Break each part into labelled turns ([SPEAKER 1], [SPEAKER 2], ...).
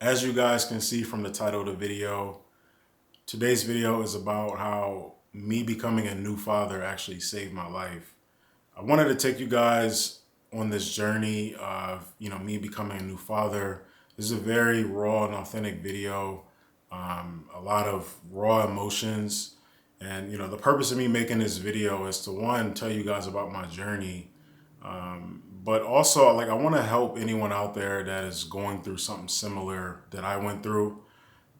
[SPEAKER 1] As you guys can see from the title of the video, today's video is about how me becoming a new father actually saved my life. I wanted to take you guys on this journey of, me becoming a new father. This is a very raw and authentic video, a lot of raw emotions. And, the purpose of me making this video is to, one, tell you guys about my journey, but also, like, I want to help anyone out there that is going through something similar that I went through,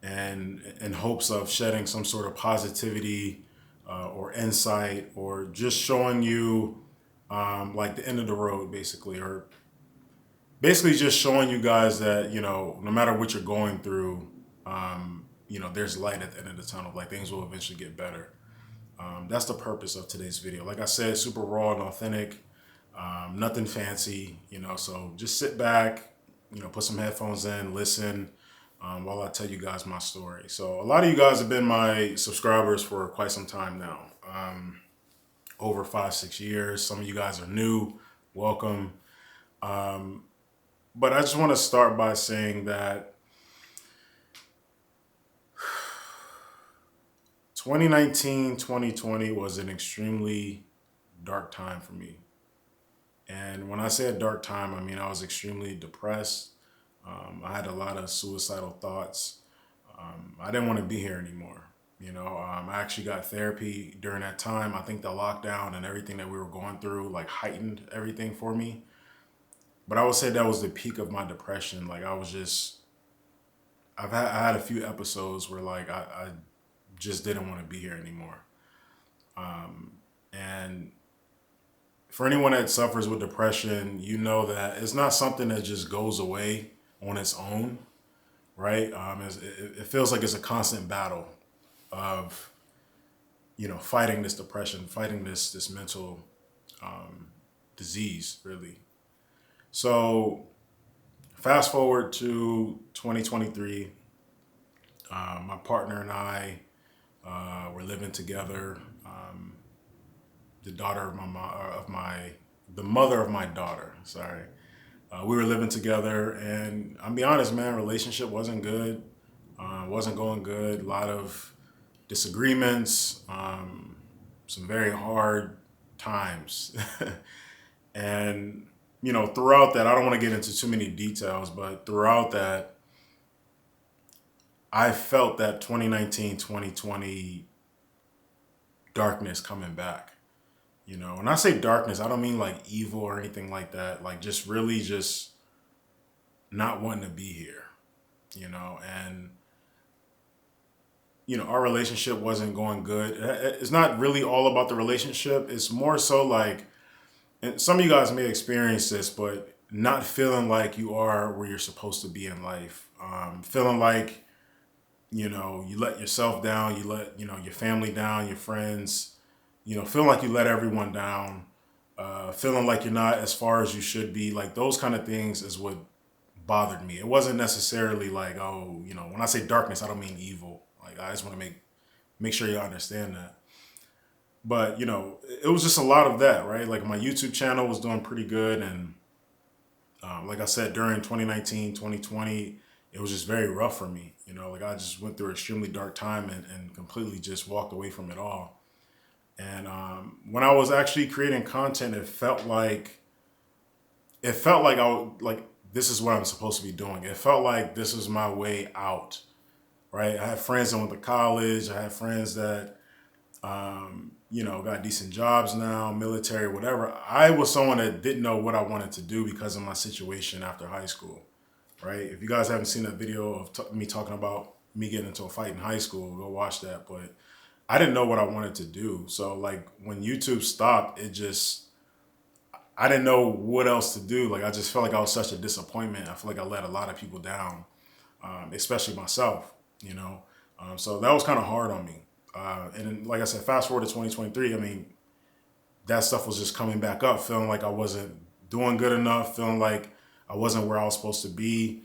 [SPEAKER 1] and in hopes of shedding some sort of positivity or insight, or just showing you like the end of the road, basically, or basically just showing you guys that, no matter what you're going through, there's light at the end of the tunnel. Like, things will eventually get better. That's the purpose of today's video. Like I said, super raw and authentic. Nothing fancy, so just sit back, put some headphones in, listen, while I tell you guys my story. So a lot of you guys have been my subscribers for quite some time now, over 5, 6 years. Some of you guys are new, welcome. But I just want to start by saying that 2019, 2020 was an extremely dark time for me. And when I say a dark time, I mean I was extremely depressed. I had a lot of suicidal thoughts. I didn't want to be here anymore. I actually got therapy during that time. I think the lockdown and everything that we were going through like heightened everything for me. But I would say that was the peak of my depression. Like, I had a few episodes where like I just didn't want to be here anymore. And for anyone that suffers with depression, you know that it's not something that just goes away on its own, right? It feels like it's a constant battle of, fighting this depression, fighting this mental disease, really. So fast forward to 2023, my partner and I were living together. The daughter of the mother of my daughter. Sorry, we were living together, and I'll be honest, man, relationship wasn't good. Wasn't going good. A lot of disagreements. Some very hard times, and throughout that, I don't want to get into too many details, but throughout that, I felt that 2019, 2020 darkness coming back. When I say darkness, I don't mean like evil or anything like that. Like, just really just not wanting to be here, and our relationship wasn't going good. It's not really all about the relationship. It's more so like, and some of you guys may experience this, but not feeling like you are where you're supposed to be in life. Feeling like, you let yourself down, you let, your family down, your friends, feeling like you let everyone down, feeling like you're not as far as you should be. Like, those kind of things is what bothered me. It wasn't necessarily like, oh, when I say darkness, I don't mean evil. Like, I just want to make sure you understand that. But, it was just a lot of that, right? Like, my YouTube channel was doing pretty good. And like I said, during 2019, 2020, it was just very rough for me. Like, I just went through an extremely dark time, and completely just walked away from it all. And when I was actually creating content, it felt like like, this is what I'm supposed to be doing. It felt like this was my way out, right? I had friends that went to college. I had friends that, got decent jobs now, military, whatever. I was someone that didn't know what I wanted to do because of my situation after high school, right? If you guys haven't seen that video of me talking about me getting into a fight in high school, go watch that. But I didn't know what I wanted to do. So, like, when YouTube stopped, I didn't know what else to do. Like, I just felt like I was such a disappointment. I feel like I let a lot of people down, especially myself, you know? So that was kind of hard on me. And then, like I said, fast forward to 2023, I mean, that stuff was just coming back up, feeling like I wasn't doing good enough, feeling like I wasn't where I was supposed to be.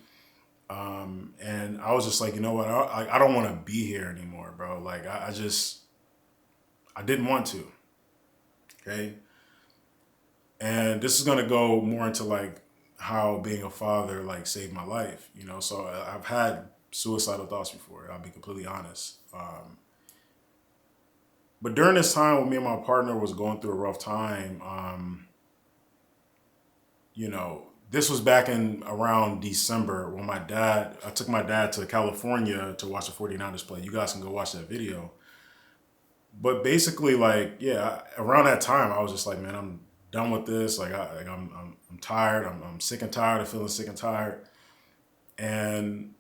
[SPEAKER 1] And I was just like, you know what? I don't want to be here anymore, bro. Like, I didn't want to. Okay. And this is going to go more into like how being a father like saved my life. So I've had suicidal thoughts before. I'll be completely honest. But during this time when me and my partner was going through a rough time, this was back in around December when I took my dad to California to watch the 49ers play. You guys can go watch that video. But basically, like, yeah, around that time, I was just like, man, I'm done with this. I'm tired. I'm sick and tired of feeling sick and tired. And,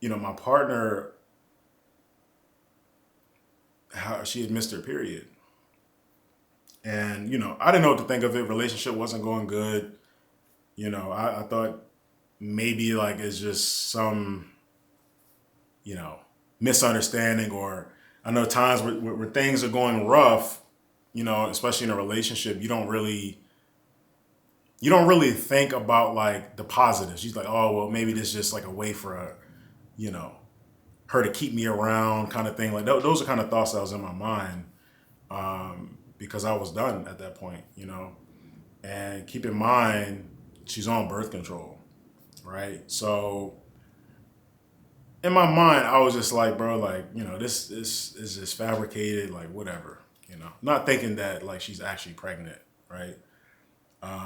[SPEAKER 1] my partner, she had missed her period. And, I didn't know what to think of it. Relationship wasn't going good. I thought maybe like it's just some, you know, misunderstanding, or I know times where things are going rough, especially in a relationship, you don't really think about like the positives. She's like, oh, well, maybe this is just like a way for you know, her to keep me around kind of thing. Like those are kind of thoughts that was in my mind, because I was done at that point. And keep in mind, she's on birth control, right? So in my mind, I was just like, bro, like, this is just fabricated, like whatever. Not thinking that like she's actually pregnant, right?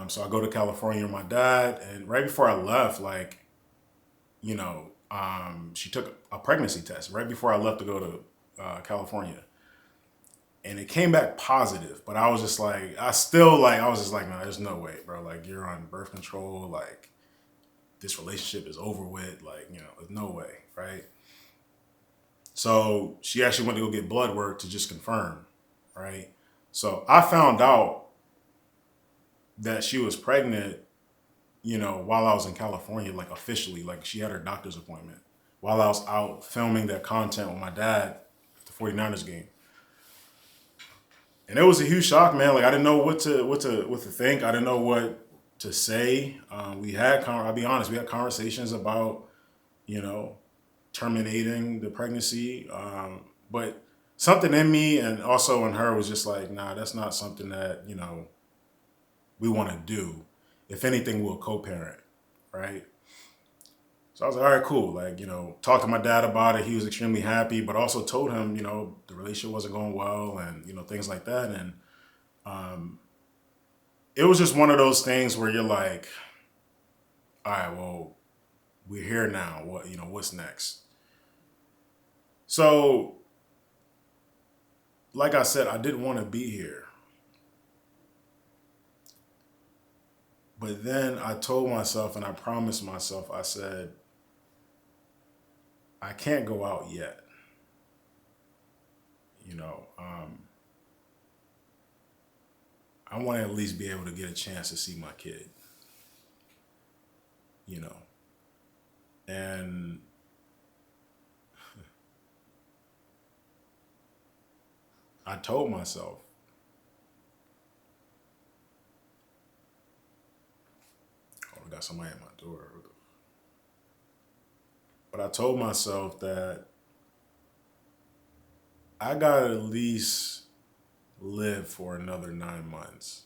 [SPEAKER 1] So I go to California with my dad, and right before I left, like, she took a pregnancy test right before I left to go to California, and it came back positive. But I was just like, I was just like, no, there's no way, bro. Like, you're on birth control. Like, this relationship is over with. Like, there's no way, right? So she actually went to go get blood work to just confirm, right? So I found out that she was pregnant, while I was in California, like officially, like she had her doctor's appointment while I was out filming that content with my dad at the 49ers game. And it was a huge shock, man. Like, I didn't know what to think. I didn't know what to say. I'll be honest, we had conversations about, you know, terminating the pregnancy. But something in me and also in her was just like, nah, that's not something that, we want to do. If anything, we'll co-parent, right? So I was like, all right, cool. Like, talked to my dad about it. He was extremely happy, but also told him, the relationship wasn't going well and, things like that. And um, it was just one of those things where you're like, all right, well, we're here now. What's next? So, like I said, I didn't want to be here. But then I told myself and I promised myself, I said, I can't go out yet. You know, um, I want to at least be able to get a chance to see my kid, you know. And I told myself, oh, I got somebody at my door. But I told myself that I got to at least live for another 9 months,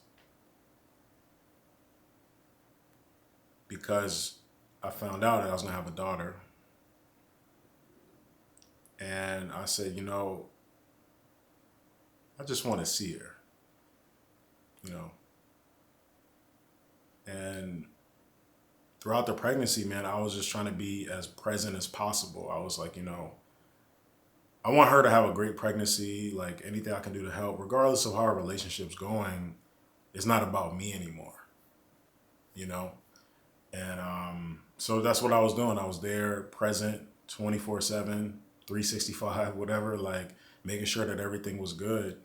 [SPEAKER 1] because I found out that I was going to have a daughter. And I said, I just want to see her, you know. And throughout the pregnancy, man, I was just trying to be as present as possible. I was like, I want her to have a great pregnancy. Like, anything I can do to help, regardless of how our relationship's going, it's not about me anymore, you know? And so that's what I was doing. I was there, present, 24/7, 365, whatever, like making sure that everything was good.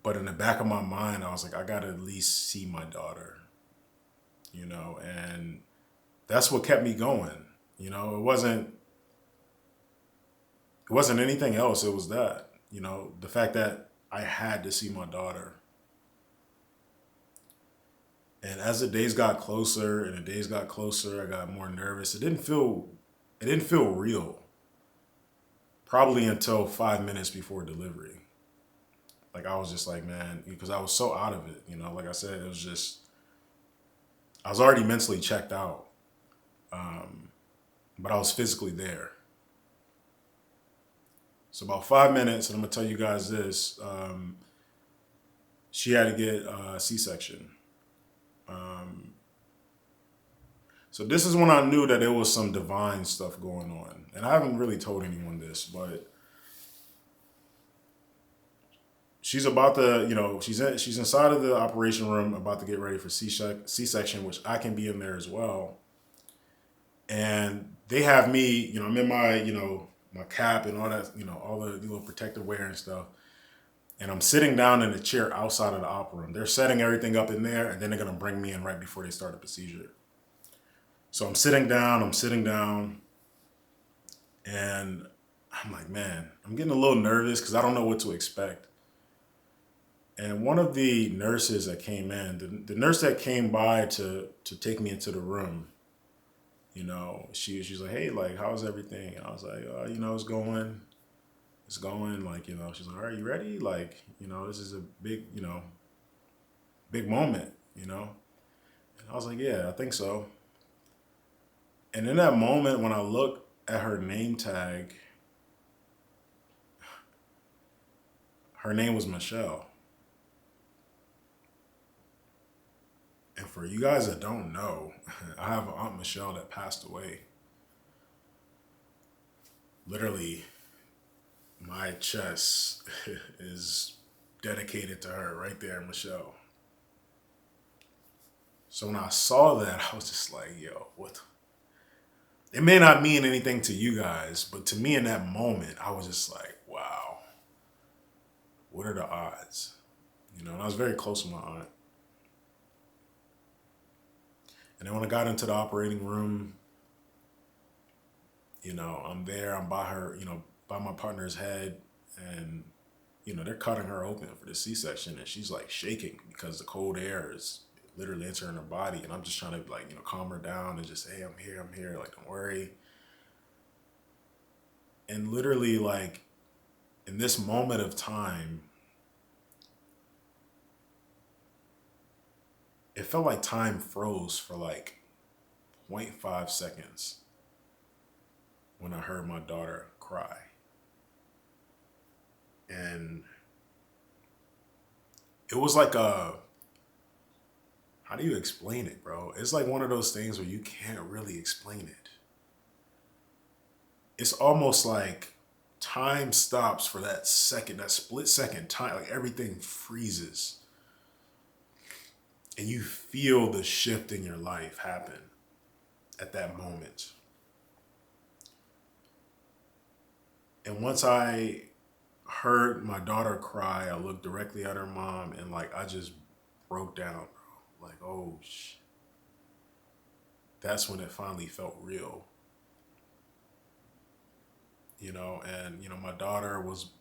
[SPEAKER 1] But in the back of my mind, I was like, I got to at least see my daughter, and that's what kept me going. It wasn't anything else. It was that, the fact that I had to see my daughter. And as the days got closer and the days got closer, I got more nervous. It didn't feel real. Probably until 5 minutes before delivery. Like, I was just like, man, because I was so out of it. Like I said, it was just, I was already mentally checked out, um, but I was physically there. So about 5 minutes, and I'm gonna tell you guys this. She had to get a C-section. Um, so this is when I knew that there was some divine stuff going on, and I haven't really told anyone this, but she's about to, she's inside of the operation room, about to get ready for C-section, which I can be in there as well. And they have me, I'm in my, my cap and all that, all the little protective wear and stuff. And I'm sitting down in a chair outside of the opera room. They're setting everything up in there, and then they're gonna bring me in right before they start the procedure. So I'm sitting down, and I'm like, man, I'm getting a little nervous because I don't know what to expect. And one of the nurses that came in, the nurse that came by to take me into the room, she's like, hey, like, how's everything? And I was like, it's going, like, she's like, all right, you ready? Like, this is a big, big moment, And I was like, yeah, I think so. And in that moment, when I looked at her name tag, her name was Michelle. And for you guys that don't know, I have an Aunt Michelle that passed away. Literally, my chest is dedicated to her right there, Michelle. So when I saw that, I was just like, yo, what? It may not mean anything to you guys, but to me in that moment, I was just like, wow, what are the odds? And I was very close to my aunt. And then when I got into the operating room, I'm there, I'm by her, by my partner's head, and, they're cutting her open for the C-section, and she's like shaking because the cold air is literally entering her body. And I'm just trying to, like, calm her down and just say, hey, I'm here, like, don't worry. And literally, like, in this moment of time, it felt like time froze for like 0.5 seconds when I heard my daughter cry. And it was like how do you explain it, bro? It's like one of those things where you can't really explain it. It's almost like time stops for that second, that split second time, like everything freezes. And you feel the shift in your life happen at that moment. And once I heard my daughter cry, I looked directly at her mom, and like I just broke down, bro. Like, oh, that's when it finally felt real. And my daughter was,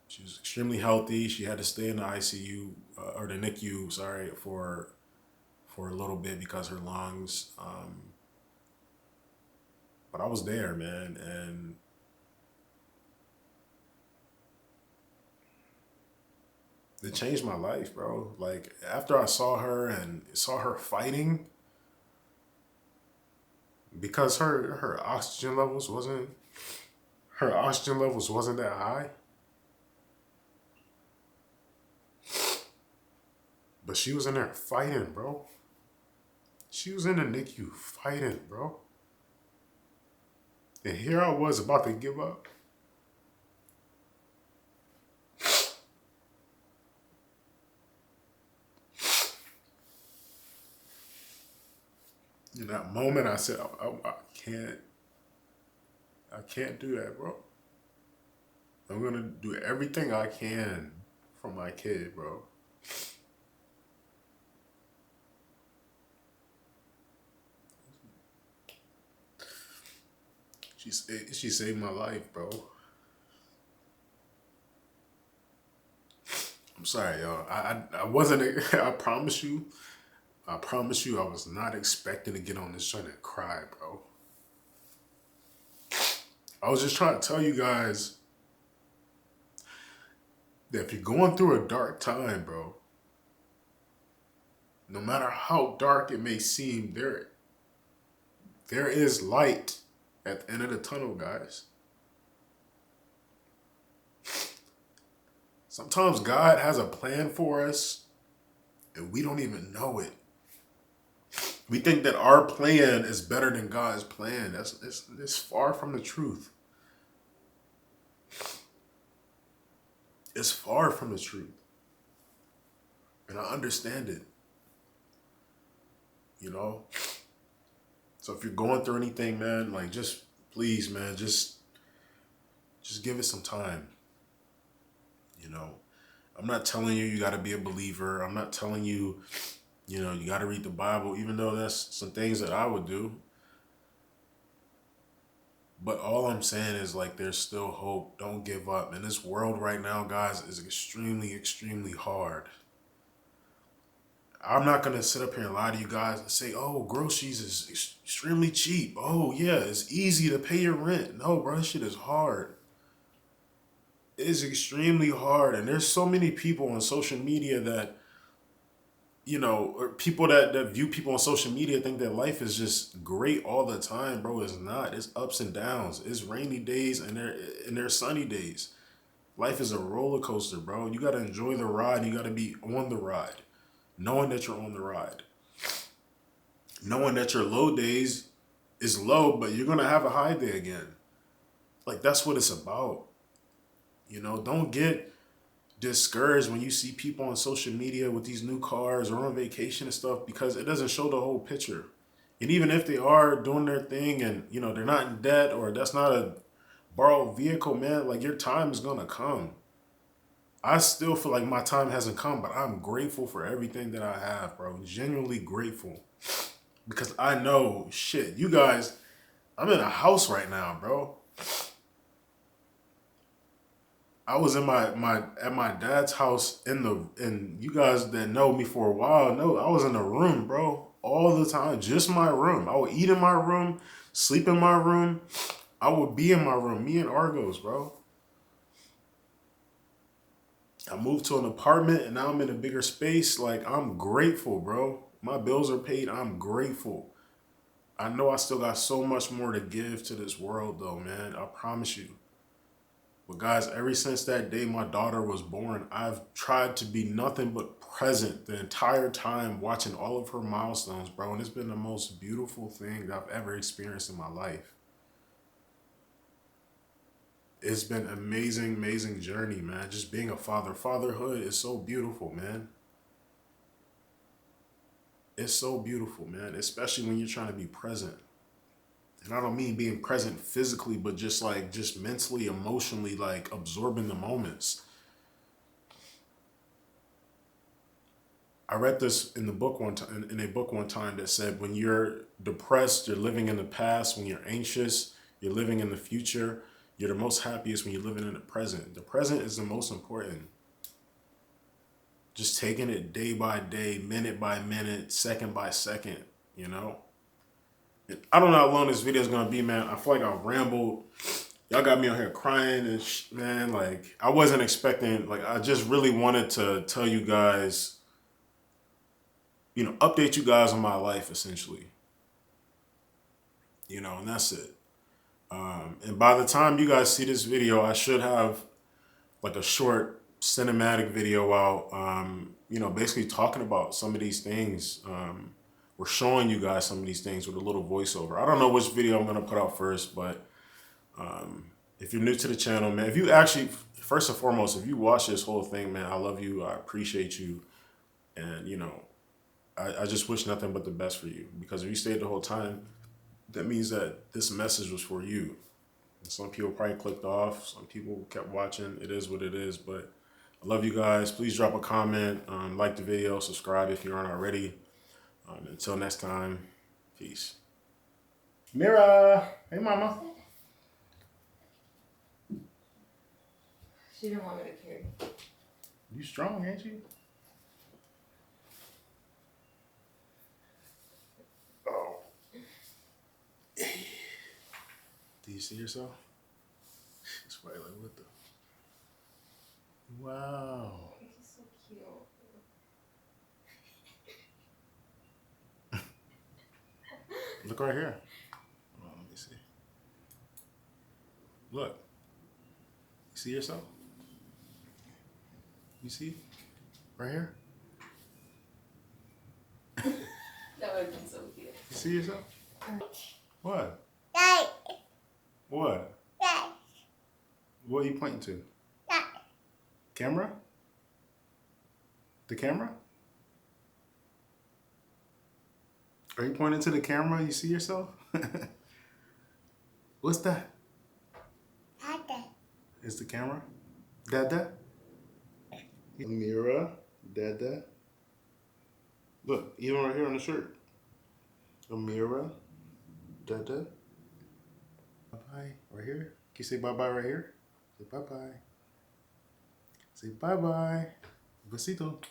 [SPEAKER 1] she was extremely healthy. She had to stay in the ICU, or the NICU, sorry, for a little bit because her lungs. But I was there, man, and it changed my life, bro. Like, after I saw her and saw her fighting, because her oxygen levels wasn't that high, but she was in there fighting, bro. She was in the NICU fighting, bro. And here I was about to give up. In that moment, I said, I can't do that, bro. I'm gonna do everything I can for my kid, bro. She saved my life, bro. I'm sorry, y'all. I wasn't. I promise you, I was not expecting to get on this joint and cry, bro. I was just trying to tell you guys that if you're going through a dark time, bro, No matter how dark it may seem, there is light at the end of the tunnel, guys. Sometimes God has a plan for us and we don't even know it. We think that our plan is better than God's plan. It's far from the truth. It's far from the truth. And I understand it. You know? So if you're going through anything, man, like just please, man, just give it some time. You know? I'm not telling you you got to be a believer. I'm not telling you, you know, you got to read the Bible, even though that's some things that I would do. But all I'm saying is, like, there's still hope. Don't give up. And this world right now, guys, is extremely, extremely hard. I'm not going to sit up here and lie to you guys and say, oh, groceries is extremely cheap. Oh, yeah, it's easy to pay your rent. No, bro, this shit is hard. It's extremely hard. And there's so many people on social media that, you know, or people that view people on social media think that life is just great all the time, bro. It's not. It's ups and downs. It's rainy days and there's sunny days. Life is a roller coaster, bro. You got to enjoy the ride. You got to be on the ride, knowing that you're on the ride. Knowing that your low days is low, but you're going to have a high day again. Like, that's what it's about. You know, don't get discouraged when you see people on social media with these new cars or on vacation and stuff, because it doesn't show the whole picture. And even if they are doing their thing and, you know, they're not in debt or that's not a borrowed vehicle, man, like, your time is going to come. I still feel like my time hasn't come, but I'm grateful for everything that I have, bro. Genuinely grateful. Because I know, shit, you guys, I'm in a house right now, bro. I was in my dad's house and you guys that know me for a while know I was in a room, bro, all the time, just my room. I would eat in my room, sleep in my room. I would be in my room, me and Argos, bro. I moved to an apartment and now I'm in a bigger space. Like, I'm grateful, bro. My bills are paid. I'm grateful. I know I still got so much more to give to this world though, man. I promise you. But guys, ever since that day my daughter was born, I've tried to be nothing but present the entire time, watching all of her milestones, bro. And it's been the most beautiful thing that I've ever experienced in my life. It's been an amazing, amazing journey, man. Just being a father. Fatherhood is so beautiful, man. It's so beautiful, man. Especially when you're trying to be present. And I don't mean being present physically, but just mentally, emotionally, like absorbing the moments. I read this in the book one time, in a book one time that said, when you're depressed, you're living in the past. When you're anxious, you're living in the future. You're the most happiest when you're living in the present. The present is the most important. Just taking it day by day, minute by minute, second by second, you know? I don't know how long this video is gonna be, man. I feel like I rambled. Y'all got me on here crying and man, like, I wasn't expecting, like, I just really wanted to tell you guys, you know, update you guys on my life, essentially. You know, and that's it. And by the time you guys see this video, I should have like a short cinematic video out, you know, basically talking about some of these things. We're showing you guys some of these things with a little voiceover. I don't know which video I'm going to put out first, but if you're new to the channel, man, if you actually, first and foremost, if you watch this whole thing, man, I love you. I appreciate you. And, you know, I just wish nothing but the best for you, because if you stayed the whole time, that means that this message was for you. And some people probably clicked off. Some people kept watching. It is what it is. But I love you guys. Please drop a comment, like the video, subscribe if you aren't already. Until next time, peace. Mira, hey mama.
[SPEAKER 2] She didn't want me to carry.
[SPEAKER 1] You strong, ain't you? Oh. Do you see yourself? It's probably like, what the? Wow.
[SPEAKER 2] He's so cute.
[SPEAKER 1] Look right here. Hold on, let me see. Look. You see yourself? You see? Right here?
[SPEAKER 2] That would have been so cute.
[SPEAKER 1] You see yourself? What? What? What are you pointing to? Camera? The camera? Are you pointing to the camera? You see yourself? What's that? Is the camera? Dada? Amira? Dada? Look, even right here on the shirt. Amira? Dada? Bye-bye. Right here? Can you say bye-bye right here? Say bye-bye. Say bye-bye. Besito.